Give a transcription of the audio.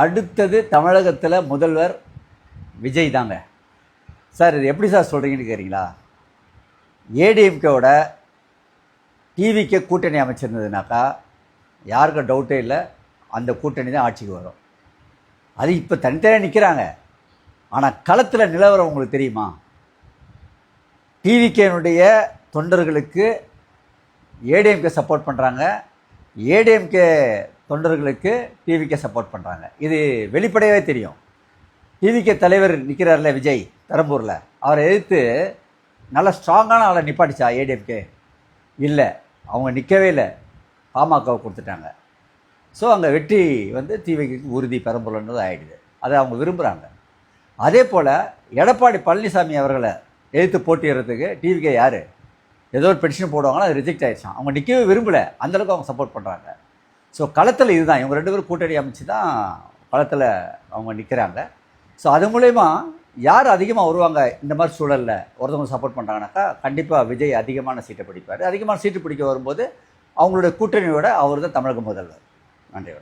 அடுத்தது தமிழகத்தில் முதல்வர் விஜய் தாங்க. சார் இது எப்படி சார் சொல்கிறீங்கன்னு கேட்குறீங்களா? ஏடிஎம்கேவோட டிவிக்கே கூட்டணி அமைச்சிருந்ததுனாக்கா யாருக்கும் டவுட்டே இல்லை, அந்த கூட்டணி தான் ஆட்சிக்கு வரும். அது இப்போ தனித்தனியாக நிற்கிறாங்க. ஆனால் களத்தில் நிலவரம் உங்களுக்கு தெரியுமா? டிவிகேனுடைய தொண்டர்களுக்கு ஏடிஎம்கே சப்போர்ட் பண்ணுறாங்க, ஏடிஎம்கே தொண்டர்களுக்கு டிவிகே சப்போர்ட் பண்ணுறாங்க. இது வெளிப்படையாகவே தெரியும். டிவிகே தலைவர் நிற்கிறார்ல விஜய் பெரம்பூரில், அவரை எதிர்த்து நல்ல ஸ்ட்ராங்கான ஆளை நிப்பாட்டிச்சா ஏடிஎம்கே? இல்லை, அவங்க நிற்கவே இல்லை, பாமகவை கொடுத்துட்டாங்க. ஸோ அங்கே வெற்றி டிவிகேக்கு உறுதி பெரம்பூர்ன்றது ஆகிடுது. அதை அவங்க விரும்புகிறாங்க. அதே போல் எடப்பாடி பழனிசாமி அவர்களை எதிர்த்து போட்டிடுறதுக்கு டிவிகே யார் ஏதோ ஒரு பெட்டிஷன் போடுவாங்கன்னா அது ரிஜெக்ட் ஆகிடுச்சான். அவங்க நிற்கவே விரும்பலை, அந்தளவுக்கு அவங்க சப்போர்ட் பண்ணுறாங்க. ஸோ களத்தில் இதுதான், இவங்க 2 பேரும் கூட்டணி அமைச்சு தான் களத்தில் அவங்க நிற்கிறாங்க. ஸோ அது மூலயமா யார் அதிகமாக வருவாங்க இந்த மாதிரி சூழலில் ஒருத்தவங்க சப்போர்ட் பண்ணுறாங்கனாக்கா கண்டிப்பாக விஜய் அதிகமான சீட்டை பிடிப்பார். அதிகமான சீட்டு பிடிக்க வரும்போது அவங்களுடைய கூட்டணியோட அவர் தான் தமிழக முதல்வர். நன்றி.